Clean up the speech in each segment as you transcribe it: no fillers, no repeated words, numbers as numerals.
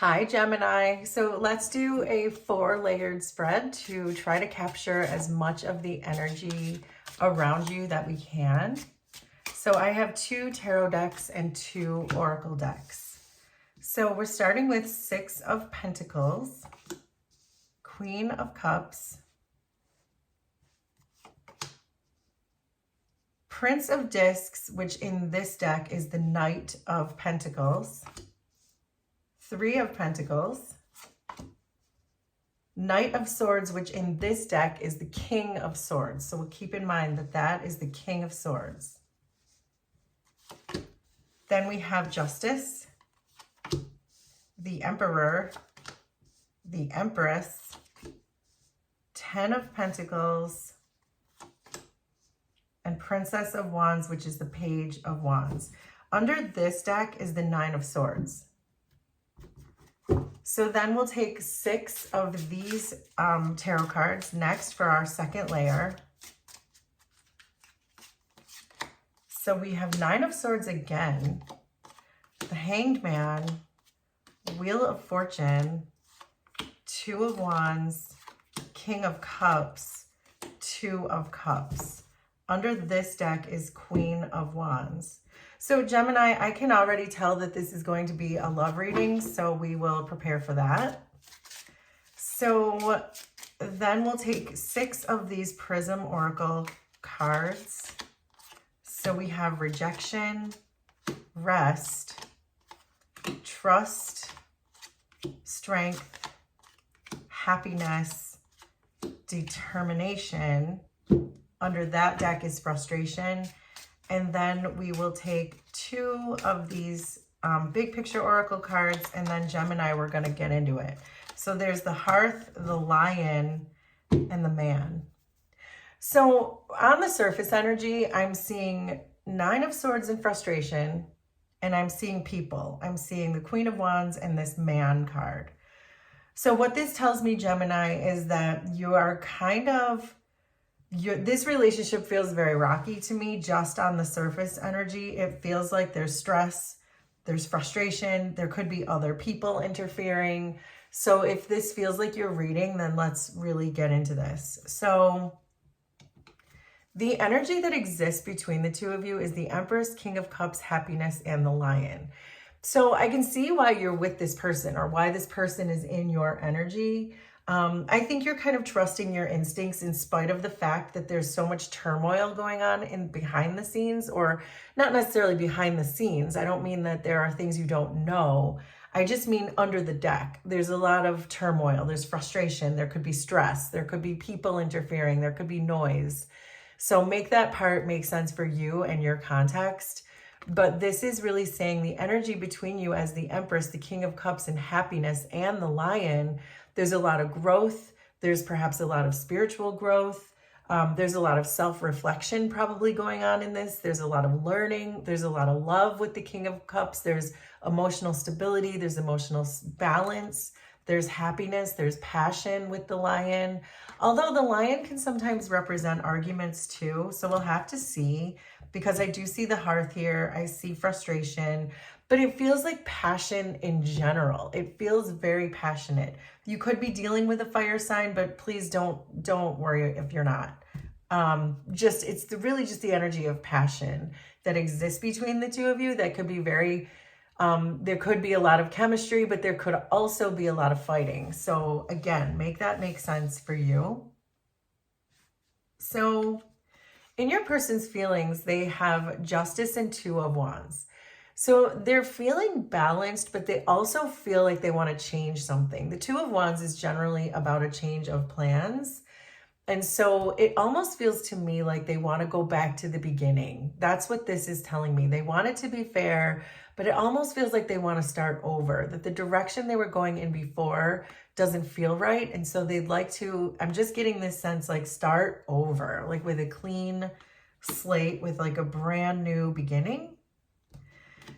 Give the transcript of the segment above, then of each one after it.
Hi, Gemini. So let's do a 4-layered spread to try to capture as much of the energy around you that we can. So I have 2 tarot decks and 2 oracle decks. So we're starting with 6 of Pentacles, Queen of Cups, Prince of Discs, which in this deck is the Knight of Pentacles, 3 of Pentacles, Knight of Swords, which in this deck is the King of Swords. So we'll keep in mind that that is the King of Swords. Then we have Justice, the Emperor, the Empress, 10 of Pentacles, and Princess of Wands, which is the Page of Wands. Under this deck is the 9 of Swords. So then we'll take 6 of these tarot cards next for our second layer. So we have 9 of Swords again, the Hanged Man, Wheel of Fortune, 2 of Wands, King of Cups, 2 of Cups. Under this deck is Queen of Wands. So Gemini, I can already tell that this is going to be a love reading, so we will prepare for that. So then we'll take 6 of these Prism Oracle cards. So we have Rejection, Rest, Trust, Strength, Happiness, Determination. Under that deck is Frustration. And then we will take 2 of these big picture oracle cards, and then Gemini, we're going to get into it. So there's the Hearth, the Lion, and the Man. So on the surface energy, I'm seeing 9 of Swords and Frustration, and I'm seeing people. I'm seeing the Queen of Wands and this Man card. So what this tells me, Gemini, is that you are kind of this relationship feels very rocky to me just on the surface energy. It feels like there's stress, there's frustration, there could be other people interfering. So if this feels like you're reading, then let's really get into this. So the energy that exists between the two of you is the Empress, King of Cups, Happiness, and the Lion. So I can see why you're with this person or why this person is in your energy. I think you're kind of trusting your instincts in spite of the fact that there's so much turmoil going on in behind the scenes, or not necessarily behind the scenes. I don't mean that there are things you don't know. I just mean under the deck. There's a lot of turmoil. There's frustration. There could be stress. There could be people interfering. There could be noise. So make that part make sense for you and your context. But this is really saying the energy between you as the Empress, the King of Cups, and Happiness, and the Lion. There's a lot of growth. There's perhaps a lot of spiritual growth. There's a lot of self-reflection probably going on in this. There's a lot of learning. There's a lot of love with the King of Cups. There's emotional stability. There's emotional balance. There's happiness. There's passion with the Lion. Although the Lion can sometimes represent arguments too. So we'll have to see, because I do see the Hearth here. I see frustration. But it feels like passion in general. It feels very passionate. You could be dealing with a fire sign, but please don't worry if you're not. It's really just the energy of passion that exists between the two of you that could be very, there could be a lot of chemistry, but there could also be a lot of fighting. So again, make that make sense for you. So in your person's feelings, they have Justice and 2 of Wands. So they're feeling balanced, but they also feel like they want to change something. The 2 of Wands is generally about a change of plans. And so it almost feels to me like they want to go back to the beginning. That's what this is telling me. They want it to be fair, but it almost feels like they want to start over, that the direction they were going in before doesn't feel right. And so they'd like to, I'm just getting this sense like start over, like with a clean slate, with like a brand new beginning.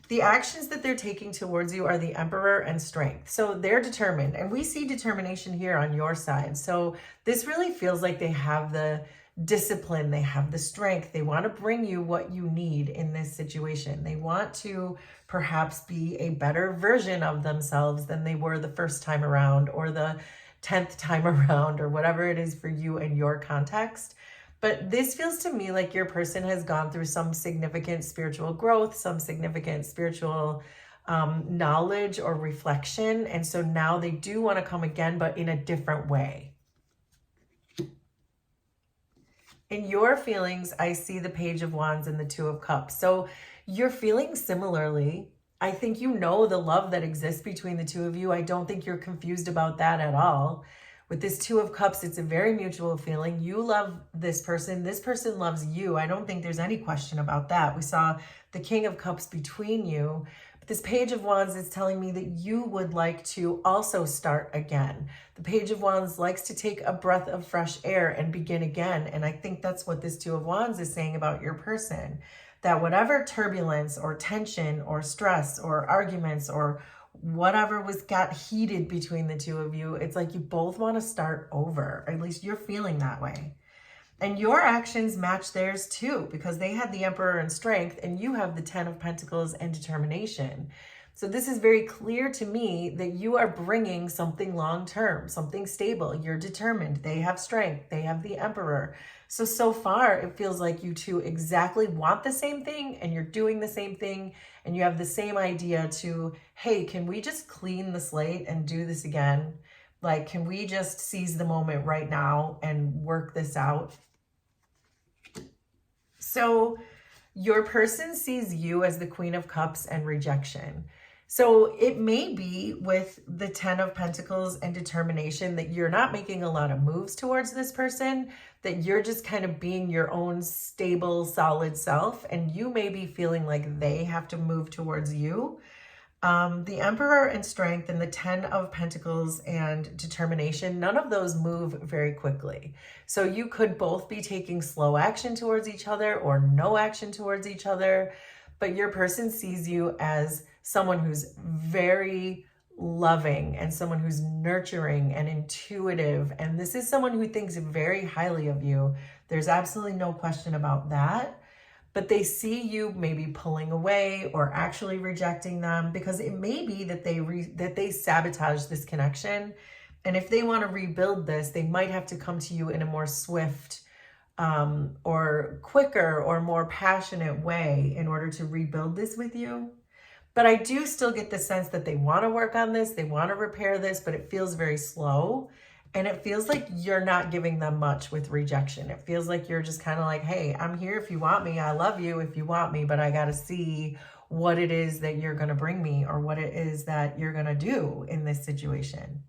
The actions that they're taking towards you are the Emperor and Strength. So they're determined, and we see determination here on your side. So this really feels like they have the discipline, they have the strength, they want to bring you what you need in this situation. They want to perhaps be a better version of themselves than they were the first time around, or the 10th time around, or whatever it is for you and your context. But this feels to me like your person has gone through some significant spiritual growth, some significant spiritual knowledge or reflection. And so now they do want to come again, but in a different way. In your feelings, I see the Page of Wands and the Two of Cups. So you're feeling similarly. I think you know the love that exists between the two of you. I don't think you're confused about that at all. With this Two of Cups, it's a very mutual feeling. You love this person loves you. I don't think there's any question about that. We saw the King of Cups between you. But this Page of Wands is telling me that you would like to also start again. The Page of Wands likes to take a breath of fresh air and begin again. And I think that's what this Two of Wands is saying about your person. That whatever turbulence or tension or stress or arguments or whatever got heated between the two of you, it's like you both want to start over. Or at least you're feeling that way. And your actions match theirs too, because they had the Emperor and strength, and you have the Ten of Pentacles and determination. So this is very clear to me that you are bringing something long-term, something stable. You're determined. They have strength. They have the Emperor. So far, it feels like you two exactly want the same thing, and you're doing the same thing, and you have the same idea to, hey, can we just clean the slate and do this again? Like, can we just seize the moment right now and work this out? So your person sees you as the Queen of Cups and rejection. So it may be with the Ten of Pentacles and determination that you're not making a lot of moves towards this person, that you're just kind of being your own stable, solid self, and you may be feeling like they have to move towards you. The Emperor and strength and the Ten of Pentacles and determination, none of those move very quickly. So you could both be taking slow action towards each other or no action towards each other, but your person sees you as someone who's very loving and someone who's nurturing and intuitive. And this is someone who thinks very highly of you. There's absolutely no question about that. But they see you maybe pulling away or actually rejecting them, because it may be that they sabotage this connection. And if they want to rebuild this, they might have to come to you in a more swift or quicker or more passionate way in order to rebuild this with you. But I do still get the sense that they want to work on this, they want to repair this, but it feels very slow. And it feels like you're not giving them much with rejection. It feels like you're just kind of like, hey, I'm here if you want me. I love you if you want me, but I got to see what it is that you're going to bring me, or what it is that you're going to do in this situation.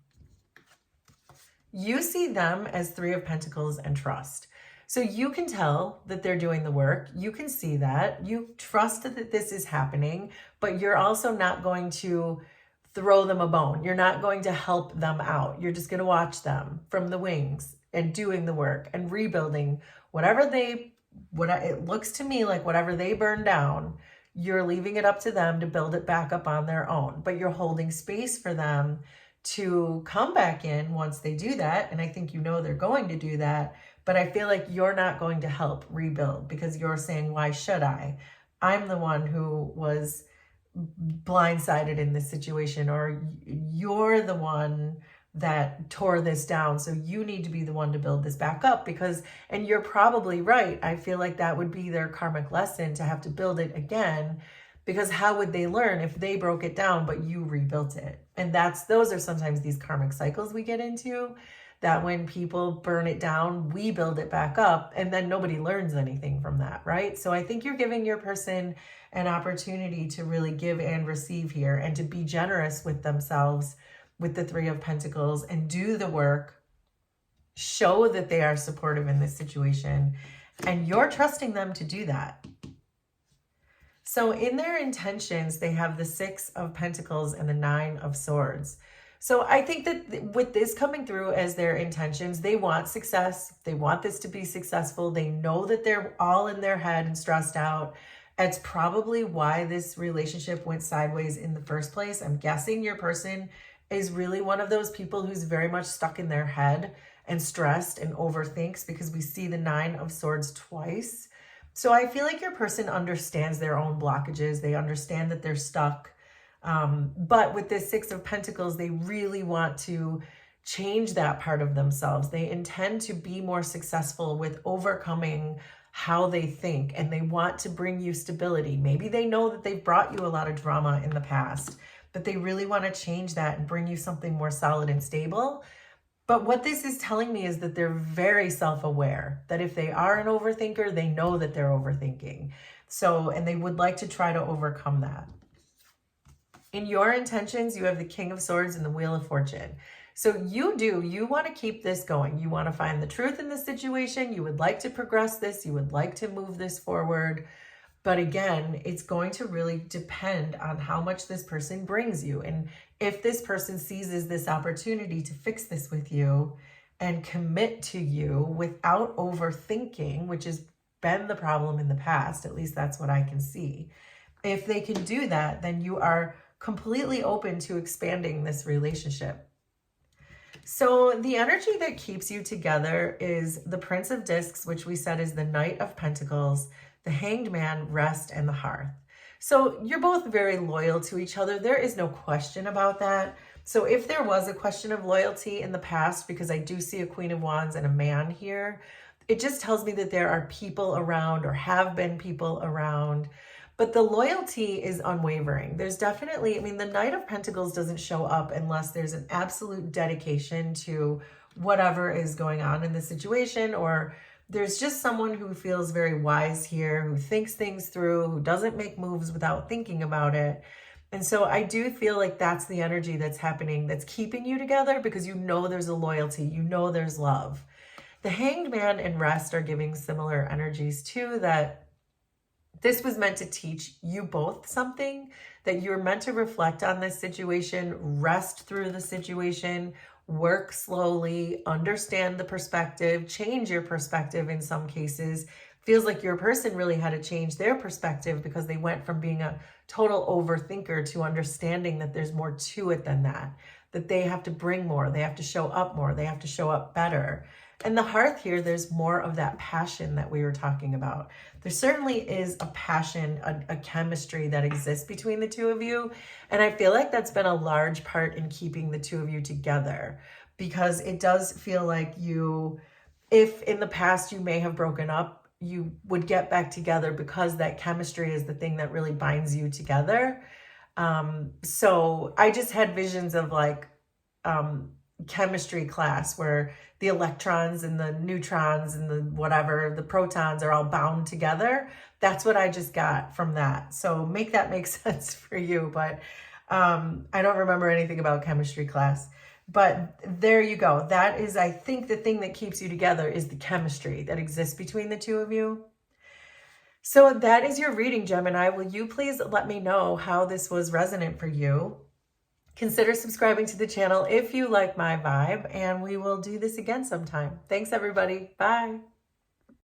You see them as Three of Pentacles and trust. So you can tell that they're doing the work. You can see that. You trust that this is happening, but you're also not going to throw them a bone. You're not going to help them out. You're just going to watch them from the wings and doing the work and rebuilding whatever it looks to me like whatever they burn down, you're leaving it up to them to build it back up on their own. But you're holding space for them to come back in once they do that. And I think you know they're going to do that. But I feel like you're not going to help rebuild, because you're saying, why should I? I'm the one who was blindsided in this situation, or you're the one that tore this down, so you need to be the one to build this back up. And you're probably right. I feel like that would be their karmic lesson, to have to build it again, because how would they learn if they broke it down but you rebuilt it? And those are sometimes these karmic cycles we get into, that when people burn it down, we build it back up, and then nobody learns anything from that, right? So I think you're giving your person an opportunity to really give and receive here, and to be generous with themselves with the Three of Pentacles, and do the work, show that they are supportive in this situation, and you're trusting them to do that. So in their intentions, they have the Six of Pentacles and the Nine of Swords. So I think that with this coming through as their intentions, they want success. They want this to be successful. They know that they're all in their head and stressed out. It's probably why this relationship went sideways in the first place. I'm guessing your person is really one of those people who's very much stuck in their head and stressed and overthinks, because we see the 9 of Swords twice. So I feel like your person understands their own blockages. They understand that they're stuck. But with this 6 of Pentacles, they really want to change that part of themselves. They intend to be more successful with overcoming how they think, and they want to bring you stability. Maybe they know that they've brought you a lot of drama in the past, but they really want to change that and bring you something more solid and stable. But what this is telling me is that they're very self-aware, that if they are an overthinker, they know that they're overthinking. So, and they would like to try to overcome that. In your intentions, you have the King of Swords and the Wheel of Fortune. So you want to keep this going. You want to find the truth in this situation. You would like to progress this. You would like to move this forward. But again, it's going to really depend on how much this person brings you. And if this person seizes this opportunity to fix this with you and commit to you without overthinking, which has been the problem in the past, at least that's what I can see. If they can do that, then you are completely open to expanding this relationship. So the energy that keeps you together is the Prince of Discs, which we said is the Knight of Pentacles, the Hanged Man, Rest, and the Hearth. So you're both very loyal to each other. There is no question about that. So if there was a question of loyalty in the past, because I do see a Queen of Wands and a man here, it just tells me that there are people around, or have been people around. But the loyalty is unwavering. There's definitely, I mean, the Knight of Pentacles doesn't show up unless there's an absolute dedication to whatever is going on in the situation, or there's just someone who feels very wise here, who thinks things through, who doesn't make moves without thinking about it. And so I do feel like that's the energy that's happening, that's keeping you together, because you know there's a loyalty, you know there's love. The Hanged Man and Rest are giving similar energies too, that this was meant to teach you both something, that you're meant to reflect on this situation, rest through the situation, work slowly, understand the perspective, change your perspective in some cases. Feels like your person really had to change their perspective, because they went from being a total overthinker to understanding that there's more to it than that, that they have to bring more, they have to show up more, they have to show up better. And the Hearth here, there's more of that passion that we were talking about. There certainly is a passion, a chemistry that exists between the two of you. And I feel like that's been a large part in keeping the two of you together, because it does feel like you, if in the past you may have broken up, you would get back together because that chemistry is the thing that really binds you together. So I just had visions of like, chemistry class where the electrons and the neutrons and the whatever, the protons are all bound together. That's what I just got from that. So make that make sense for you. But I don't remember anything about chemistry class. But there you go. That is, I think, the thing that keeps you together is the chemistry that exists between the two of you. So that is your reading, Gemini. Will you please let me know how this was resonant for you? Consider subscribing to the channel if you like my vibe, and we will do this again sometime. Thanks, everybody. Bye.